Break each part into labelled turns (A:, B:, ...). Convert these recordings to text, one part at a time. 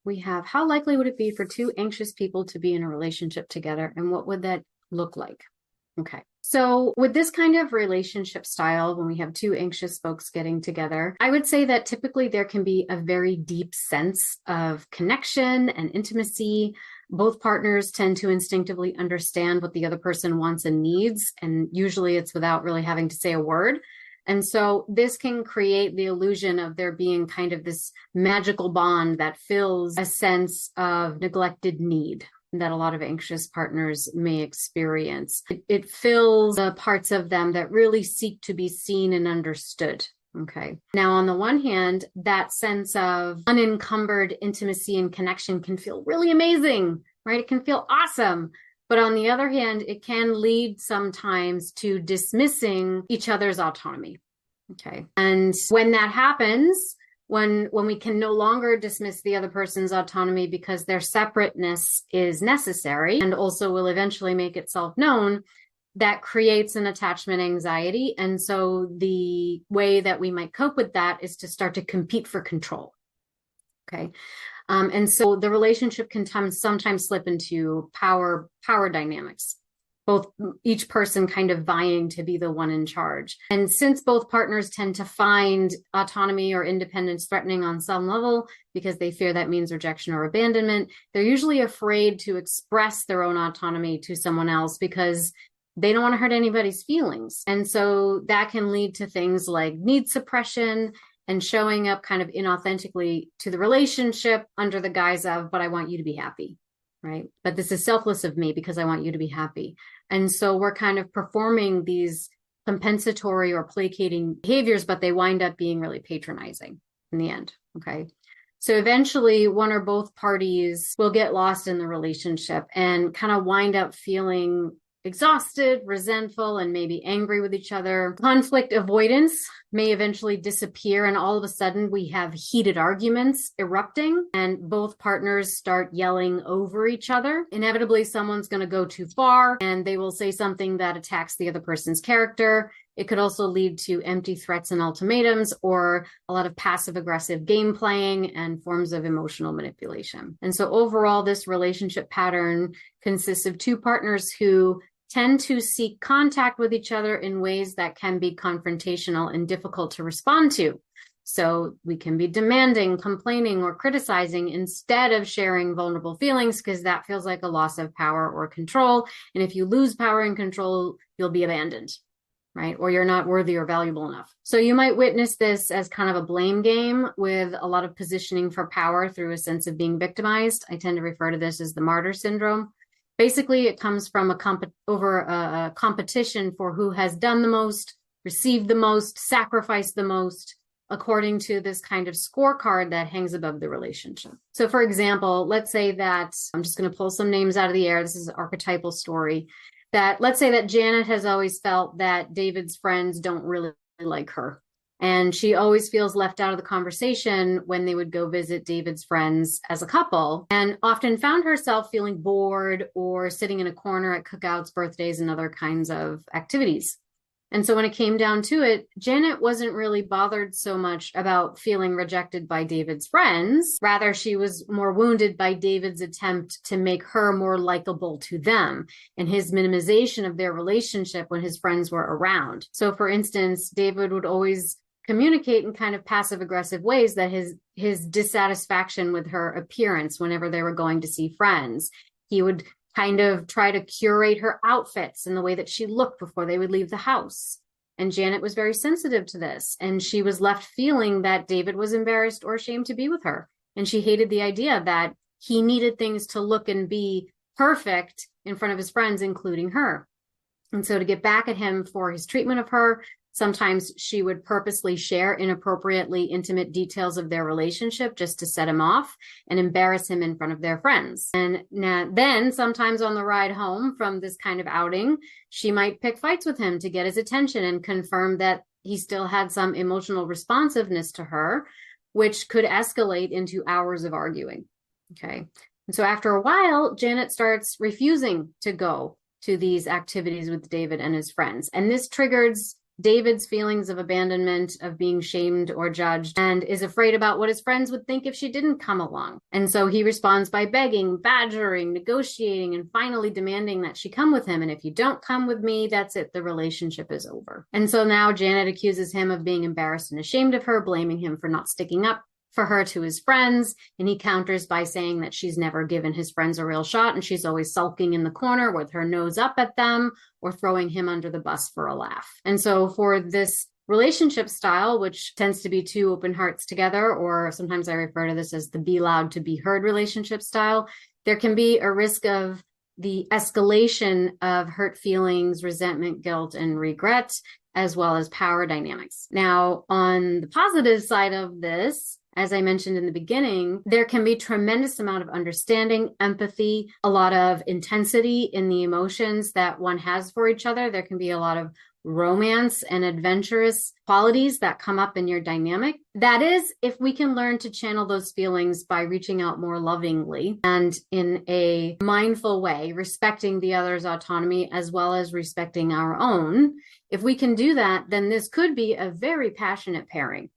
A: We have, how likely would it be for two anxious people to be in a relationship together, and what would that look like? Okay. So with this kind of relationship style, when we have two anxious folks getting together, I would say that typically there can be a very deep sense of connection and intimacy. Both partners tend to instinctively understand what the other person wants and needs, and usually it's without really having to say a word. And so this can create the illusion of there being kind of this magical bond that fills a sense of neglected need that a lot of anxious partners may experience. It fills the parts of them that really seek to be seen and understood. Okay. Now, on the one hand, that sense of unencumbered intimacy and connection can feel really amazing, right? It can feel awesome. But on the other hand, it can lead sometimes to dismissing each other's autonomy. Okay. And when that happens, when we can no longer dismiss the other person's autonomy because their separateness is necessary and also will eventually make itself known, that creates an attachment anxiety. And so the way that we might cope with that is to start to compete for control. Okay. And so the relationship can sometimes slip into power dynamics, both each person kind of vying to be the one in charge. And since both partners tend to find autonomy or independence threatening on some level because they fear that means rejection or abandonment, they're usually afraid to express their own autonomy to someone else because they don't want to hurt anybody's feelings. And so that can lead to things like need suppression and showing up kind of inauthentically to the relationship under the guise of, but I want you to be happy, right? But this is selfless of me because I want you to be happy. And so we're kind of performing these compensatory or placating behaviors, but they wind up being really patronizing in the end, okay? So eventually one or both parties will get lost in the relationship and kind of wind up feeling exhausted, resentful, and maybe angry with each other. Conflict avoidance may eventually disappear, and all of a sudden we have heated arguments erupting, and both partners start yelling over each other. Inevitably, someone's going to go too far, and they will say something that attacks the other person's character. It could also lead to empty threats and ultimatums, or a lot of passive-aggressive game playing and forms of emotional manipulation. And so overall, this relationship pattern consists of two partners who tend to seek contact with each other in ways that can be confrontational and difficult to respond to. So we can be demanding, complaining, or criticizing instead of sharing vulnerable feelings, because that feels like a loss of power or control. And if you lose power and control, you'll be abandoned, right? Or you're not worthy or valuable enough. So you might witness this as kind of a blame game with a lot of positioning for power through a sense of being victimized. I tend to refer to this as the martyr syndrome. Basically, it comes from a competition for who has done the most, received the most, sacrificed the most, according to this kind of scorecard that hangs above the relationship. So for example, let's say that, I'm just going to pull some names out of the air. This is an archetypal story. That let's say that Janet has always felt that David's friends don't really like her. And she always feels left out of the conversation when they would go visit David's friends as a couple, and often found herself feeling bored or sitting in a corner at cookouts, birthdays, and other kinds of activities. And so when it came down to it, Janet wasn't really bothered so much about feeling rejected by David's friends. Rather, she was more wounded by David's attempt to make her more likable to them and his minimization of their relationship when his friends were around. So for instance, David would always communicate in kind of passive aggressive ways that his dissatisfaction with her appearance whenever they were going to see friends. He would kind of try to curate her outfits and the way that she looked before they would leave the house. And Janet was very sensitive to this. And she was left feeling that David was embarrassed or ashamed to be with her. And she hated the idea that he needed things to look and be perfect in front of his friends, including her. And so to get back at him for his treatment of her, sometimes she would purposely share inappropriately intimate details of their relationship just to set him off and embarrass him in front of their friends. And then sometimes on the ride home from this kind of outing, she might pick fights with him to get his attention and confirm that he still had some emotional responsiveness to her, which could escalate into hours of arguing. Okay. And so after a while, Janet starts refusing to go to these activities with David and his friends. And this triggers David's feelings of abandonment, of being shamed or judged, and is afraid about what his friends would think if she didn't come along. And so he responds by begging, badgering, negotiating, and finally demanding that she come with him. And if you don't come with me, that's it. The relationship is over. And so now Janet accuses him of being embarrassed and ashamed of her, blaming him for not sticking up for her to his friends. And he counters by saying that she's never given his friends a real shot, and she's always sulking in the corner with her nose up at them or throwing him under the bus for a laugh. And so for this relationship style, which tends to be two open hearts together, or sometimes I refer to this as the be loud to be heard relationship style, there can be a risk of the escalation of hurt feelings, resentment, guilt, and regret, as well as power dynamics. Now, on the positive side of this, as I mentioned in the beginning, there can be tremendous amount of understanding, empathy, a lot of intensity in the emotions that one has for each other. There can be a lot of romance and adventurous qualities that come up in your dynamic. That is, if we can learn to channel those feelings by reaching out more lovingly and in a mindful way, respecting the other's autonomy as well as respecting our own. If we can do that, then this could be a very passionate pairing.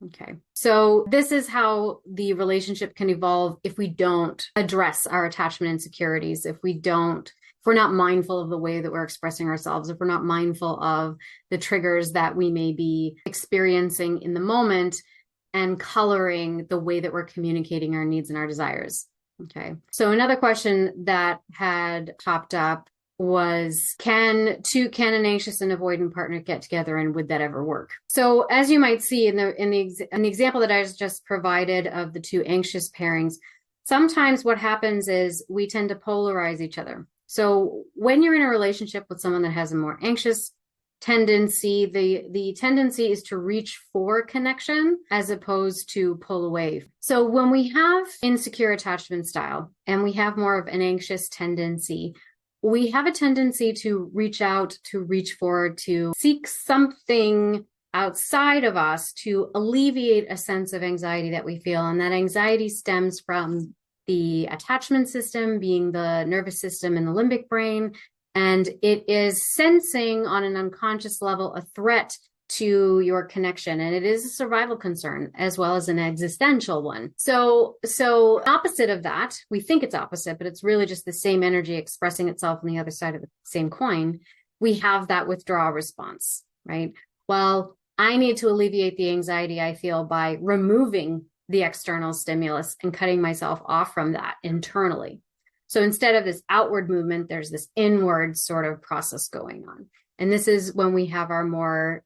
A: Okay, so this is how the relationship can evolve if we don't address our attachment insecurities, if we're not mindful of the way that we're expressing ourselves, if we're not mindful of the triggers that we may be experiencing in the moment and coloring the way that we're communicating our needs and our desires. Okay, so another question that had popped up was, can an anxious and avoidant partner get together, and would that ever work? So as you might see in the example that I just provided of the two anxious pairings, sometimes what happens is we tend to polarize each other. So when you're in a relationship with someone that has a more anxious tendency, the tendency is to reach for connection as opposed to pull away. So when we have insecure attachment style and we have more of an anxious tendency, we have a tendency to reach out, to reach forward, to seek something outside of us to alleviate a sense of anxiety that we feel. And that anxiety stems from the attachment system, being the nervous system and the limbic brain. And it is sensing on an unconscious level a threat to your connection. And it is a survival concern as well as an existential one. So opposite of that, we think it's opposite, but it's really just the same energy expressing itself on the other side of the same coin. We have that withdrawal response, right? Well, I need to alleviate the anxiety I feel by removing the external stimulus and cutting myself off from that internally. So instead of this outward movement, there's this inward sort of process going on. And this is when we have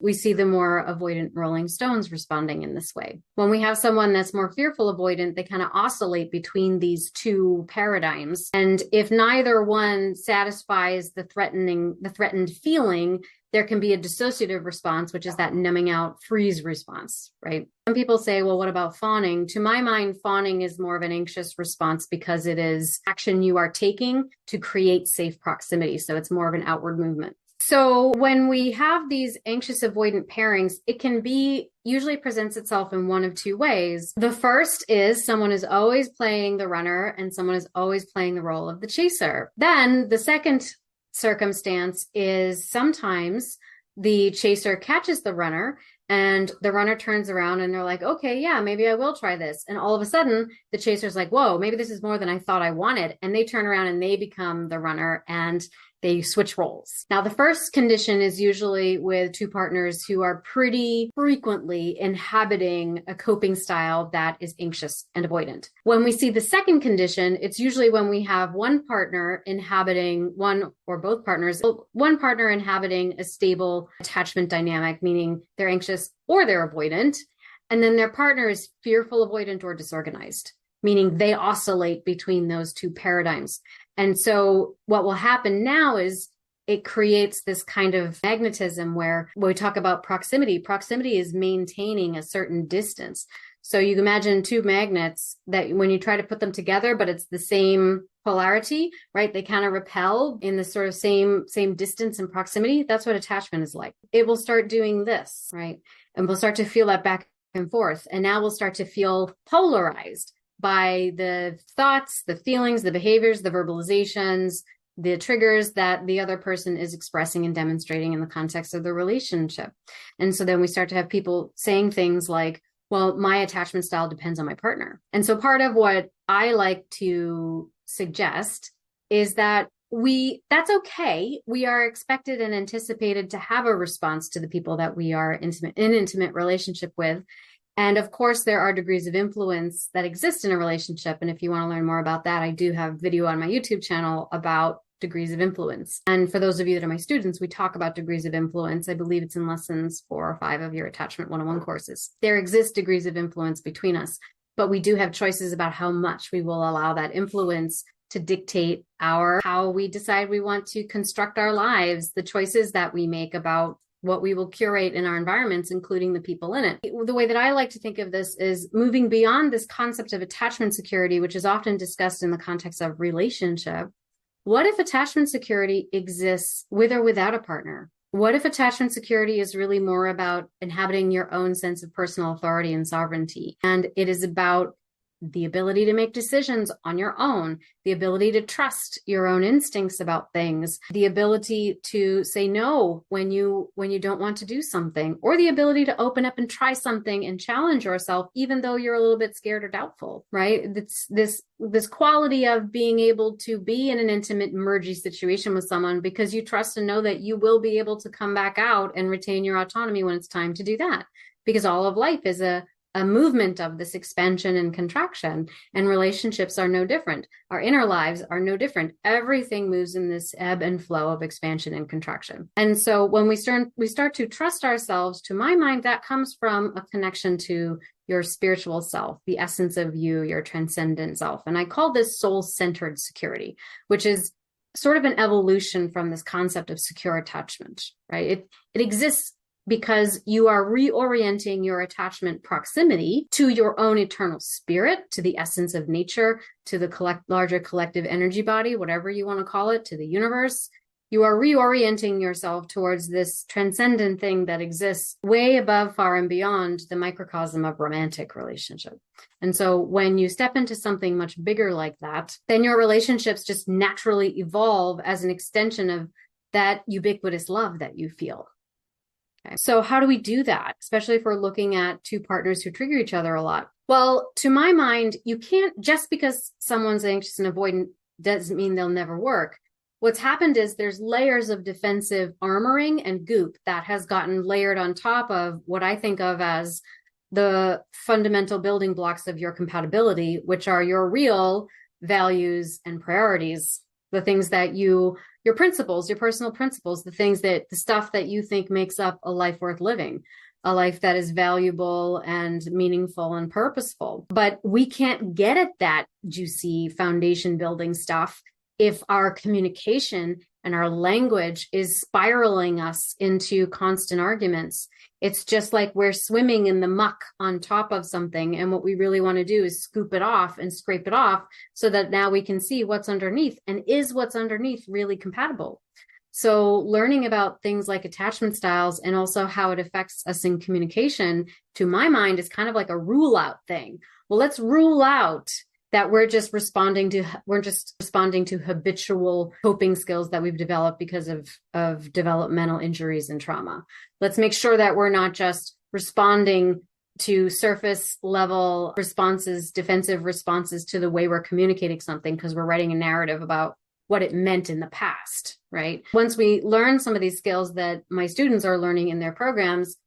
A: we see the more avoidant rolling stones responding in this way. When we have someone that's more fearful avoidant, they kind of oscillate between these two paradigms. And if neither one satisfies the threatened feeling, there can be a dissociative response, which is that numbing out freeze response, right? Some people say, well, what about fawning? To my mind, fawning is more of an anxious response because it is action you are taking to create safe proximity. So it's more of an outward movement. So when we have these anxious avoidant pairings, it can usually presents itself in one of two ways. The first is someone is always playing the runner and someone is always playing the role of the chaser. Then the second circumstance is sometimes the chaser catches the runner and the runner turns around and they're like, okay, yeah, maybe I will try this. And all of a sudden the chaser's like, whoa, maybe this is more than I thought I wanted. And they turn around and they become the runner and they switch roles. Now, the first condition is usually with two partners who are pretty frequently inhabiting a coping style that is anxious and avoidant. When we see the second condition, it's usually when we have one partner inhabiting one partner inhabiting a stable attachment dynamic, meaning they're anxious or they're avoidant, and then their partner is fearful, avoidant, or disorganized, meaning they oscillate between those two paradigms. And so what will happen now is it creates this kind of magnetism where when we talk about proximity is maintaining a certain distance. So you can imagine two magnets that when you try to put them together, but it's the same polarity, right? They kind of repel in the sort of same distance and proximity. That's what attachment is like. It will start doing this, right? And we'll start to feel that back and forth. And now we'll start to feel polarized by the thoughts, the feelings, the behaviors, the verbalizations, the triggers that the other person is expressing and demonstrating in the context of the relationship. And so then we start to have people saying things like, well, my attachment style depends on my partner. And so part of what I like to suggest is that that's okay. We are expected and anticipated to have a response to the people that we are in intimate relationship with. And of course, there are degrees of influence that exist in a relationship. And if you want to learn more about that, I do have video on my YouTube channel about degrees of influence. And for those of you that are my students, we talk about degrees of influence. I believe it's in lessons 4 or 5 of your Attachment 101 courses. There exist degrees of influence between us, but we do have choices about how much we will allow that influence to dictate how we decide we want to construct our lives, the choices that we make about what we will curate in our environments, including the people in it. The way that I like to think of this is moving beyond this concept of attachment security, which is often discussed in the context of relationship. What if attachment security exists with or without a partner? What if attachment security is really more about inhabiting your own sense of personal authority and sovereignty? And it is about the ability to make decisions on your own, the ability to trust your own instincts about things, the ability to say no when you don't want to do something, or the ability to open up and try something and challenge yourself, even though you're a little bit scared or doubtful, right? It's this quality of being able to be in an intimate, mergy situation with someone because you trust and know that you will be able to come back out and retain your autonomy when it's time to do that. Because all of life is a movement of this expansion and contraction, and relationships are no different. Our inner lives are no different. Everything moves in this ebb and flow of expansion and contraction. And so when we start to trust ourselves, to my mind, that comes from a connection to your spiritual self, the essence of you, your transcendent self. And I call this soul-centered security, which is sort of an evolution from this concept of secure attachment, right? It exists because you are reorienting your attachment proximity to your own eternal spirit, to the essence of nature, to the larger collective energy body, whatever you want to call it, to the universe. You are reorienting yourself towards this transcendent thing that exists way above, far and beyond the microcosm of romantic relationship. And so when you step into something much bigger like that, then your relationships just naturally evolve as an extension of that ubiquitous love that you feel. Okay. So how do we do that, especially if we're looking at two partners who trigger each other a lot? Well, to my mind, you can't, just because someone's anxious and avoidant doesn't mean they'll never work. What's happened is there's layers of defensive armoring and goop that has gotten layered on top of what I think of as the fundamental building blocks of your compatibility, which are your real values and priorities, the things that your principles, your personal principles, the stuff that you think makes up a life worth living, a life that is valuable and meaningful and purposeful. But we can't get at that juicy foundation building stuff if our communication and our language is spiraling us into constant arguments. It's just like we're swimming in the muck on top of something. And what we really want to do is scoop it off and scrape it off so that now we can see what's underneath, and is what's underneath really compatible. So learning about things like attachment styles and also how it affects us in communication, to my mind, is kind of like a rule out thing. Well, let's rule out that we're just responding to habitual coping skills that we've developed because of developmental injuries and trauma. Let's make sure that we're not just responding to surface level responses, defensive responses to the way we're communicating something because we're writing a narrative about what it meant in the past, right? Once we learn some of these skills that my students are learning in their programs,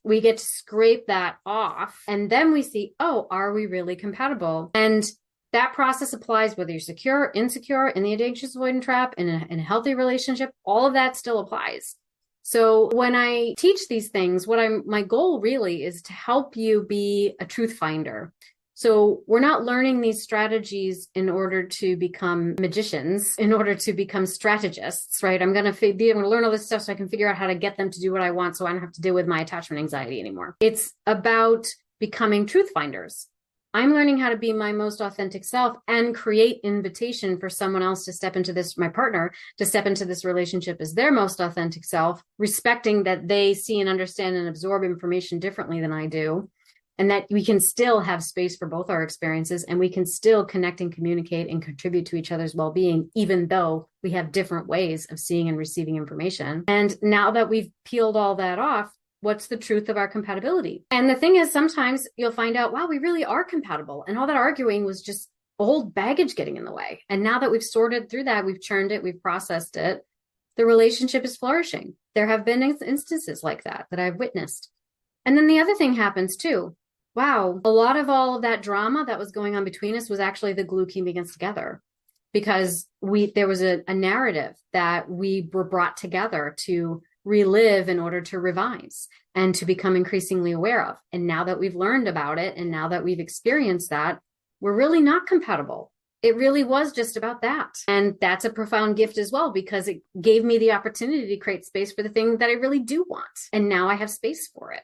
A: we get to scrape that off, and then we see, oh, are we really compatible? And that process applies whether you're secure, insecure, in the anxious avoidant trap, in a healthy relationship. All of that still applies. So when I teach these things, my goal really is to help you be a truth finder. So we're not learning these strategies in order to become magicians, in order to become strategists, right? I'm going to learn all this stuff so I can figure out how to get them to do what I want so I don't have to deal with my attachment anxiety anymore. It's about becoming truth finders. I'm learning how to be my most authentic self and create invitation for someone else to step into this, my partner, to step into this relationship as their most authentic self, respecting that they see and understand and absorb information differently than I do. and that we can still have space for both our experiences, and we can still connect and communicate and contribute to each other's well-being, even though we have different ways of seeing and receiving information. And now that we've peeled all that off, what's the truth of our compatibility? And the thing is, sometimes you'll find out, wow, we really are compatible. And all that arguing was just old baggage getting in the way. And now that we've sorted through that, we've churned it, we've processed it, the relationship is flourishing. There have been instances like that I've witnessed. And then the other thing happens too. Wow, a lot of all of that drama that was going on between us was actually the glue keeping us together, because there was a narrative that we were brought together to relive in order to revise and to become increasingly aware of. And now that we've learned about it, and now that we've experienced that, we're really not compatible. It really was just about that. And that's a profound gift as well, because it gave me the opportunity to create space for the thing that I really do want. And now I have space for it.